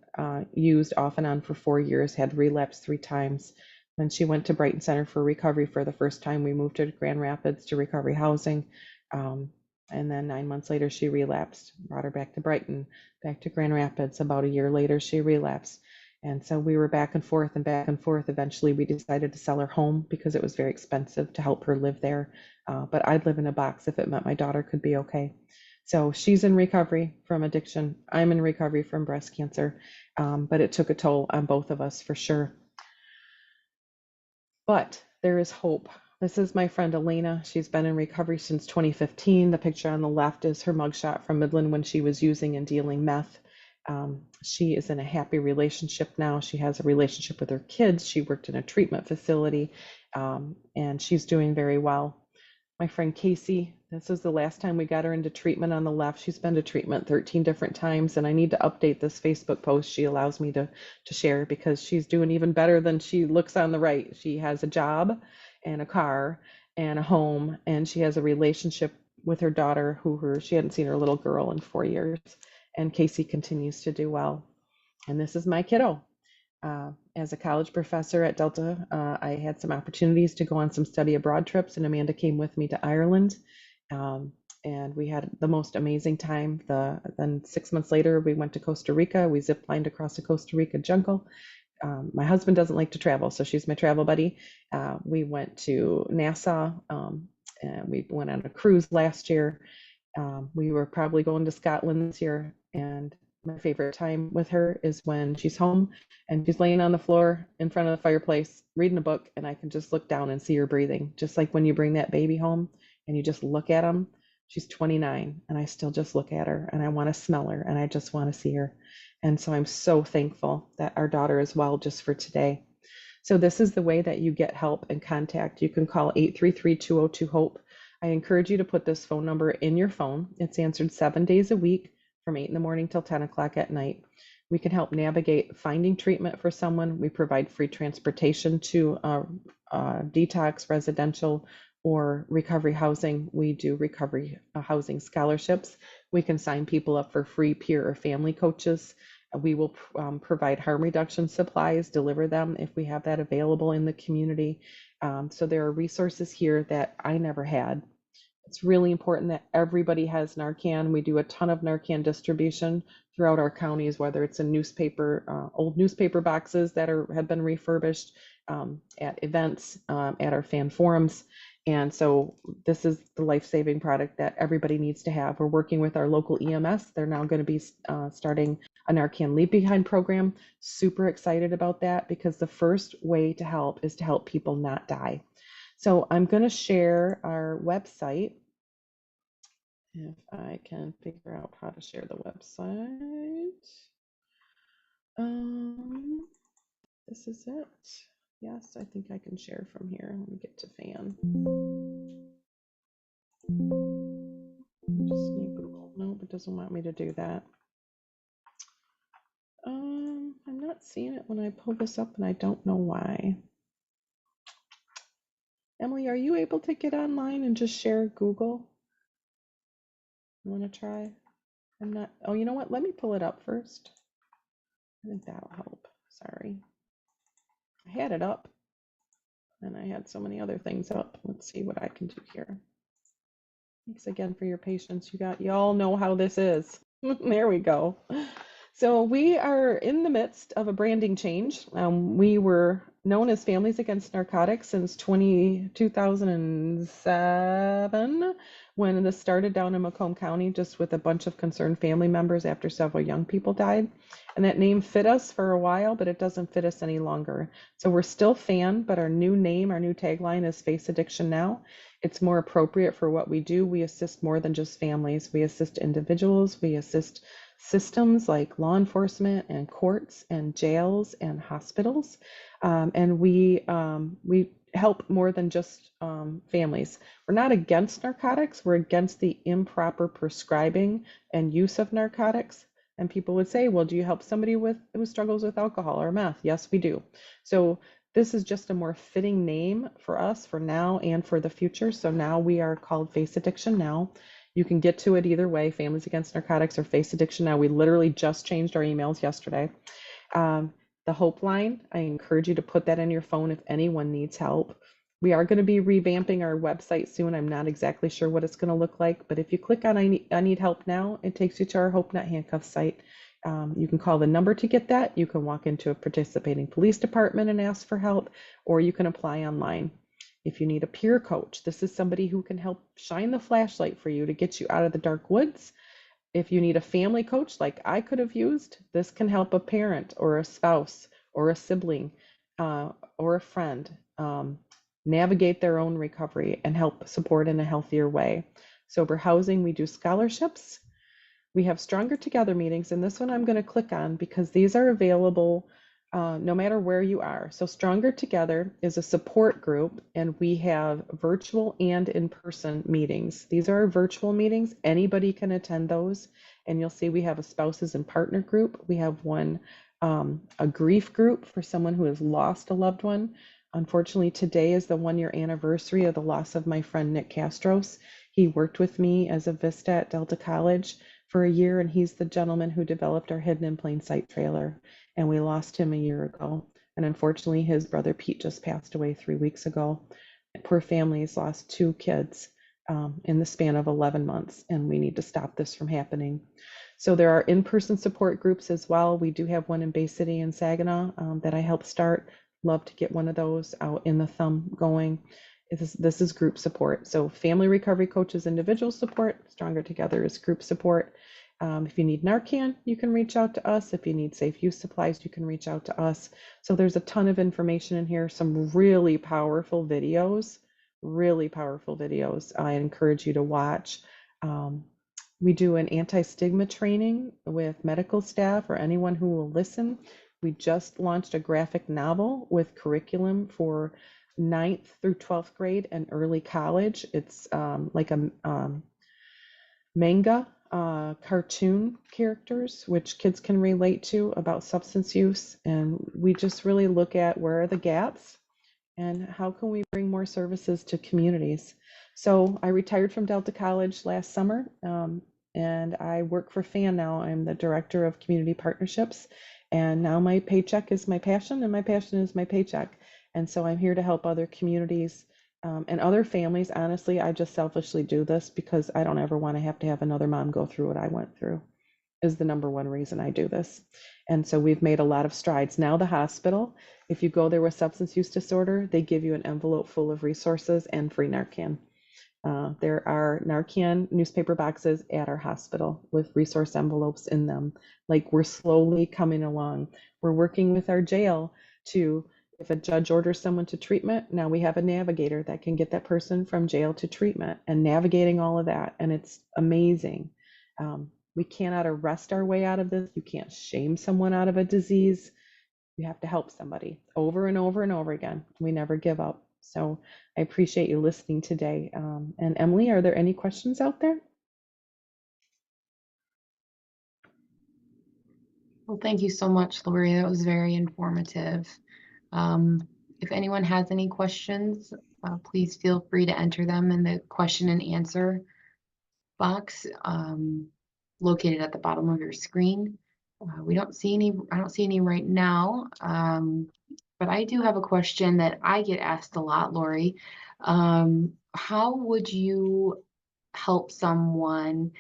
used off and on for 4 years, had relapsed 3 times. When she went to Brighton Center for Recovery for the first time, we moved her to Grand Rapids to recovery housing. And then 9 months later, she relapsed, brought her back to Brighton, back to Grand Rapids. About a year later, she relapsed. And so we were back and forth and back and forth. Eventually, we decided to sell her home because it was very expensive to help her live there. But I'd live in a box if it meant my daughter could be okay. So she's in recovery from addiction. I'm in recovery from breast cancer. But it took a toll on both of us for sure. But there is hope. This is my friend Elena. She's been in recovery since 2015. The picture on the left is her mugshot from Midland when she was using and dealing meth. She is in a happy relationship now. She has a relationship with her kids. She worked in a treatment facility, and she's doing very well. My friend Casey, this was the last time we got her into treatment on the left. She's been to treatment 13 different times, and I need to update this Facebook post she allows me to share because she's doing even better than she looks on the right. She has a job and a car and a home, and she has a relationship with her daughter she hadn't seen her little girl in 4 years, and Casey continues to do well. And this is my kiddo. As a college professor at Delta, I had some opportunities to go on some study abroad trips, and Amanda came with me to Ireland, and we had the most amazing time. Then 6 months later, we went to Costa Rica. We zip-lined across the Costa Rica jungle. My husband doesn't like to travel, so she's my travel buddy. We went to Nassau, and we went on a cruise last year. We were probably going to Scotland this year, and my favorite time with her is when she's home and she's laying on the floor in front of the fireplace reading a book, and I can just look down and see her breathing. Just like when you bring that baby home and you just look at them. She's 29 and I still just look at her and I want to smell her and I just want to see her. And so I'm so thankful that our daughter is well just for today. So this is the way that you get help and contact. You can call 833-202-HOPE. I encourage you to put this phone number in your phone. It's answered 7 days a week from 8 in the morning till 10 o'clock at night. We can help navigate finding treatment for someone. We provide free transportation to detox, residential, or recovery housing. We do recovery housing scholarships. We can sign people up for free peer or family coaches. We will provide harm reduction supplies, deliver them if we have that available in the community. So there are resources here that I never had. It's really important that everybody has Narcan. We do a ton of Narcan distribution throughout our counties, whether it's in newspaper, old newspaper boxes that have been refurbished, at events, at our fan forums. And so this is the life-saving product that everybody needs to have. We're working with our local EMS. They're now going to be starting a Narcan Leave Behind program. Super excited about that because the first way to help is to help people not die. So I'm going to share our website. If I can figure out how to share the website. This is it. Yes, I think I can share from here. Let me get to fan. Just need Google. Nope, it doesn't want me to do that. I'm not seeing it when I pull this up and I don't know why. Emily, are you able to get online and just share Google? You want to try? I'm not. Oh, you know what? Let me pull it up first. I think that'll help. Sorry. I had it up and I had so many other things up. Let's see what I can do here. Thanks again for your patience. You all know how this is. There we go. So we are in the midst of a branding change. We were known as Families Against Narcotics since 2007, when this started down in Macomb County, just with a bunch of concerned family members after several young people died. And that name fit us for a while, but it doesn't fit us any longer. So we're still FAN, but our new name, our new tagline is Face Addiction Now. It's more appropriate for what we do. We assist more than just families. We assist individuals. We assist systems like law enforcement and courts and jails and hospitals. And we help more than just families. We're not against narcotics. We're against the improper prescribing and use of narcotics. And people would say, well, do you help somebody who struggles with alcohol or meth? Yes, we do. So this is just a more fitting name for us for now and for the future. So now we are called Face Addiction Now. You can get to it either way, Families Against Narcotics or Face Addiction Now. We literally just changed our emails yesterday. The Hope line, I encourage you to put that in your phone if anyone needs help. We are going to be revamping our website soon. I'm not exactly sure what it's going to look like, but if you click on I need help now, it takes you to our Hope Not Handcuffed site. You can call the number to get that. You can walk into a participating police department and ask for help, or you can apply online. If you need a peer coach, this is somebody who can help shine the flashlight for you to get you out of the dark woods. If you need a family coach like I could have used, this can help a parent or a spouse or a sibling or a friend navigate their own recovery and help support in a healthier way. Sober housing, we do scholarships. We have Stronger Together meetings, and this one I'm going to click on because these are available no matter where you are. So Stronger Together is a support group, and we have virtual and in-person meetings. These are our virtual meetings. Anybody can attend those. And you'll see we have a spouses and partner group. We have one, a grief group for someone who has lost a loved one. Unfortunately, today is the 1-year anniversary of the loss of my friend Nick Castros. He worked with me as a Vista at Delta College for a year, and he's the gentleman who developed our Hidden in Plain Sight trailer. And we lost him a year ago. And unfortunately, his brother Pete just passed away 3 weeks ago. Poor family's lost 2 kids in the span of 11 months, and we need to stop this from happening. So there are in-person support groups as well. We do have one in Bay City and Saginaw that I helped start. Love to get one of those out in the thumb going. This is group support. So family recovery coaches, individual support. Stronger Together is group support. If you need Narcan, you can reach out to us. If you need safe use supplies, you can reach out to us. So there's a ton of information in here, some really powerful videos, I encourage you to watch. We do an anti-stigma training with medical staff or anyone who will listen. We just launched a graphic novel with curriculum for 9th through 12th grade and early college. It's like a manga cartoon characters, which kids can relate to about substance use. And we just really look at where are the gaps and how can we bring more services to communities. So I retired from Delta College last summer, and I work for FAN now. I'm the director of community partnerships, and now my paycheck is my passion, and my passion is my paycheck. And so I'm here to help other communities and other families. Honestly, I just selfishly do this because I don't ever want to have another mom go through what I went through, is the number one reason I do this. And so we've made a lot of strides. Now the hospital, if you go there with substance use disorder, they give you an envelope full of resources and free Narcan. There are Narcan newspaper boxes at our hospital with resource envelopes in them. Like, we're slowly coming along. We're working with our jail to, if a judge orders someone to treatment, now we have a navigator that can get that person from jail to treatment and navigating all of that. And it's amazing. We cannot arrest our way out of this. You can't shame someone out of a disease. You have to help somebody over and over and over again. We never give up. So I appreciate you listening today. And Emily, are there any questions out there? Well, thank you so much, Lori. That was very informative. If anyone has any questions, please feel free to enter them in the question and answer box located at the bottom of your screen. I don't see any right now, but I do have a question that I get asked a lot, Lori. How would you help someone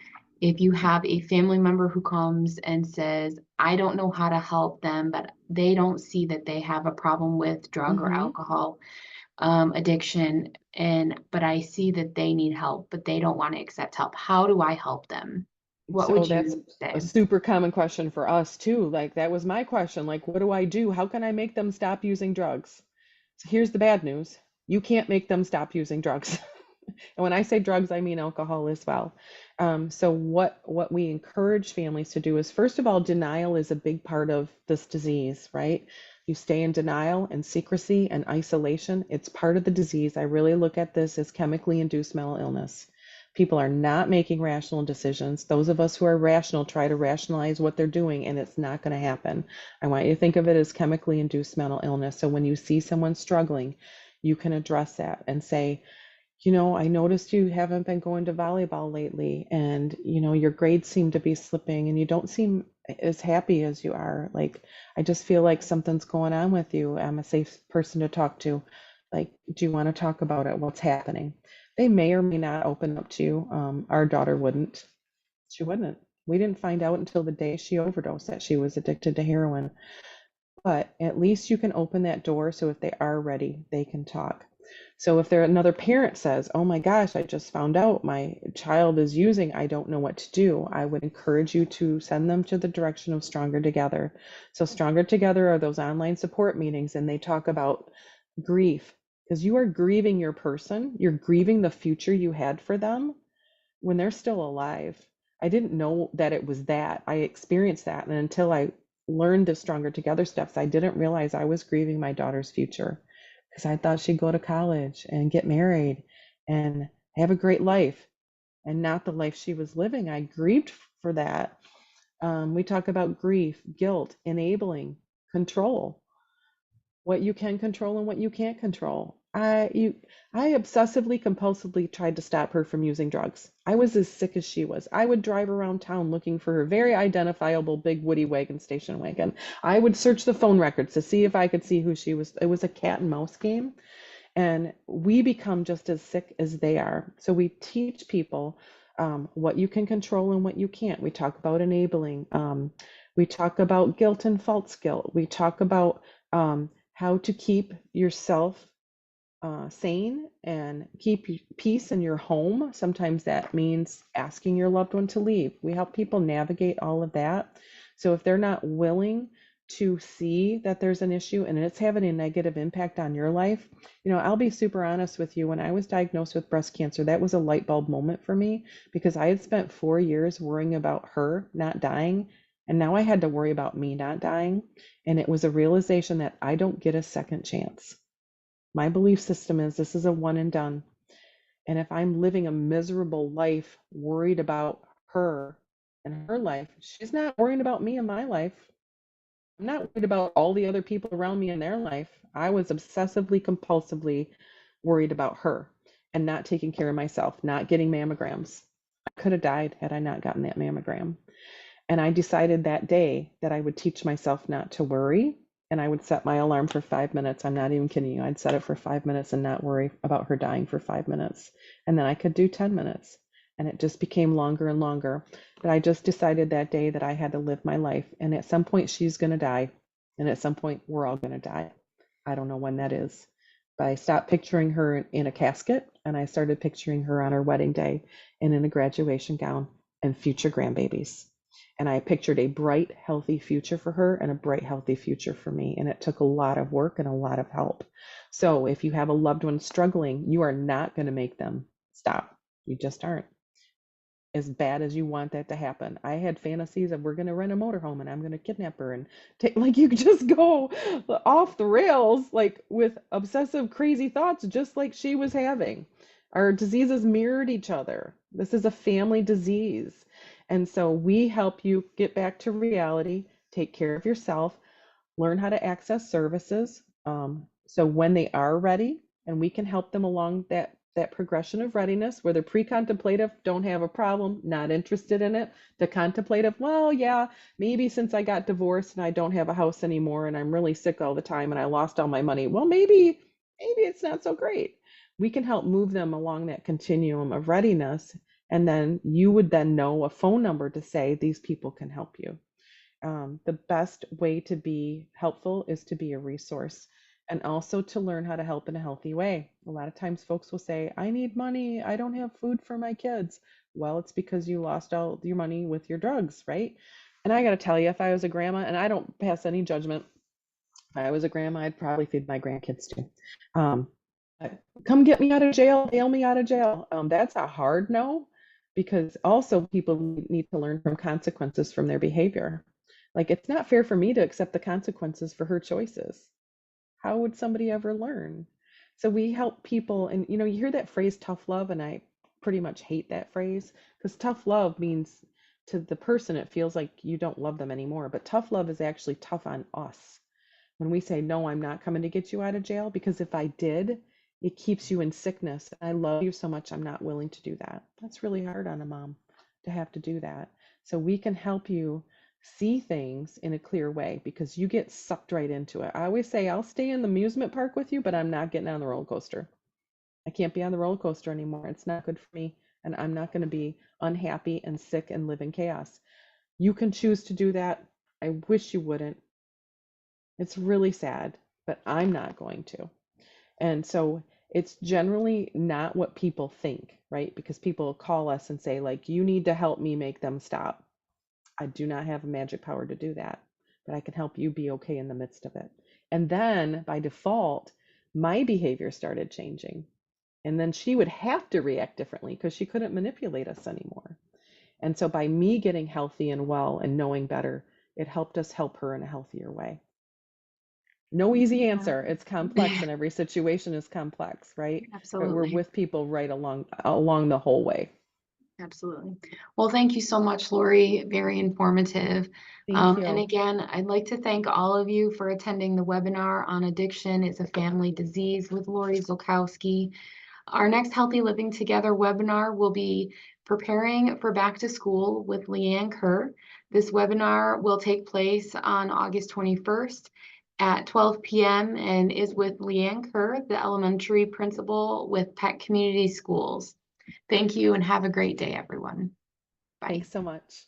if you have a family member who comes and says, I don't know how to help them, but they don't see that they have a problem with drug or alcohol addiction, but I see that they need help, but they don't want to accept help. How do I help them? What would you say? A super common question for us too. Like, that was my question. Like, what do I do? How can I make them stop using drugs? So here's the bad news. You can't make them stop using drugs. And when I say drugs, I mean alcohol as well. So what we encourage families to do is, first of all, denial is a big part of this disease, right? You stay in denial and secrecy and isolation. It's part of the disease. I really look at this as chemically induced mental illness. People are not making rational decisions. Those of us who are rational try to rationalize what they're doing, and it's not going to happen. I want you to think of it as chemically induced mental illness. So when you see someone struggling, you can address that and say, I noticed you haven't been going to volleyball lately, and, your grades seem to be slipping, and you don't seem as happy as you are. Like, I just feel like something's going on with you. I'm a safe person to talk to. Like, do you want to talk about it? What's happening? They may or may not open up to you. Our daughter wouldn't. She wouldn't. We didn't find out until the day she overdosed that she was addicted to heroin. But at least you can open that door, so if they are ready, they can talk. So if another parent says, oh my gosh, I just found out my child is using, I don't know what to do, I would encourage you to send them to the direction of Stronger Together. So Stronger Together are those online support meetings, and they talk about grief, because you are grieving your person. You're grieving the future you had for them when they're still alive. I didn't know that it was that. I experienced that. And until I learned the Stronger Together steps, I didn't realize I was grieving my daughter's future because I thought she'd go to college and get married and have a great life and not the life she was living. I grieved for that. We talk about grief, guilt, enabling, control, what you can control and what you can't control. I obsessively compulsively tried to stop her from using drugs. I was as sick as she was. I would drive around town looking for her very identifiable big Woody wagon, station wagon. I would search the phone records to see if I could see who she was. It was a cat and mouse game. And we become just as sick as they are. So we teach people what you can control and what you can't. We talk about enabling. We talk about guilt and false guilt. We talk about how to keep yourself sane and keep peace in your home. Sometimes that means asking your loved one to leave. We help people navigate all of that. So if they're not willing to see that there's an issue and it's having a negative impact on your life, I'll be super honest with you. When I was diagnosed with breast cancer, that was a light bulb moment for me because I had spent 4 years worrying about her not dying. And now I had to worry about me not dying. And it was a realization that I don't get a second chance. My belief system is this is a one and done. And if I'm living a miserable life, worried about her and her life, she's not worrying about me and my life. I'm not worried about all the other people around me in their life. I was obsessively, compulsively worried about her and not taking care of myself, not getting mammograms. I could have died had I not gotten that mammogram. And I decided that day that I would teach myself not to worry. And I would set my alarm for 5 minutes. I'm not even kidding you. I'd set it for 5 minutes and not worry about her dying for 5 minutes. And then I could do 10 minutes. And it just became longer and longer. But I just decided that day that I had to live my life. And at some point, she's going to die. And at some point, we're all going to die. I don't know when that is. But I stopped picturing her in a casket. And I started picturing her on her wedding day and in a graduation gown and future grandbabies. And I pictured a bright, healthy future for her and a bright, healthy future for me. And it took a lot of work and a lot of help. So if you have a loved one struggling, you are not going to make them stop. You just aren't. As bad as you want that to happen. I had fantasies of we're going to rent a motorhome and I'm going to kidnap her and take, you could just go off the rails, with obsessive, crazy thoughts, just like she was having. Our diseases mirrored each other. This is a family disease. And so we help you get back to reality, take care of yourself, learn how to access services. So when they are ready, and we can help them along that progression of readiness, where the pre-contemplative don't have a problem, not interested in it. The contemplative, well, yeah, maybe since I got divorced and I don't have a house anymore and I'm really sick all the time and I lost all my money, well, maybe it's not so great. We can help move them along that continuum of readiness. And then you would then know a phone number to say these people can help you. The best way to be helpful is to be a resource and also to learn how to help in a healthy way. A lot of times folks will say, I need money. I don't have food for my kids. Well, it's because you lost all your money with your drugs, right? And I got to tell you, if I was a grandma, and I don't pass any judgment, if I was a grandma, I'd probably feed my grandkids too. Come get me out of jail, bail me out of jail. That's a hard no. Because also people need to learn from consequences from their behavior. It's not fair for me to accept the consequences for her choices. How would somebody ever learn? So we help people, and you hear that phrase tough love, and I pretty much hate that phrase because tough love means to the person it feels like you don't love them anymore. But tough love is actually tough on us. When we say, no, I'm not coming to get you out of jail, because if I did, it keeps you in sickness. I love you so much, I'm not willing to do that. That's really hard on a mom to have to do that. So we can help you see things in a clear way because you get sucked right into it. I always say, I'll stay in the amusement park with you, but I'm not getting on the roller coaster. I can't be on the roller coaster anymore. It's not good for me. And I'm not going to be unhappy and sick and live in chaos. You can choose to do that. I wish you wouldn't. It's really sad, but I'm not going to. And so it's generally not what people think, right? Because people call us and say, you need to help me make them stop. I do not have a magic power to do that, but I can help you be okay in the midst of it. And then by default, my behavior started changing. And then she would have to react differently because she couldn't manipulate us anymore. And so by me getting healthy and well and knowing better, it helped us help her in a healthier way. No easy answer. It's complex, and every situation is complex, right? But we're Absolutely. with people right along the whole way. Absolutely. Well, thank you so much, Lori. Very informative. Thank you. And again, I'd like to thank all of you for attending the webinar on Addiction is a Family Disease with Lori Ziolkowski. Our next Healthy Living Together webinar will be Preparing for Back to School with Leanne Kerr. This webinar will take place on August 21st at 12 p.m. and is with Leanne Kerr, the elementary principal with Peck Community Schools. Thank you and have a great day, everyone. Bye. Thanks so much.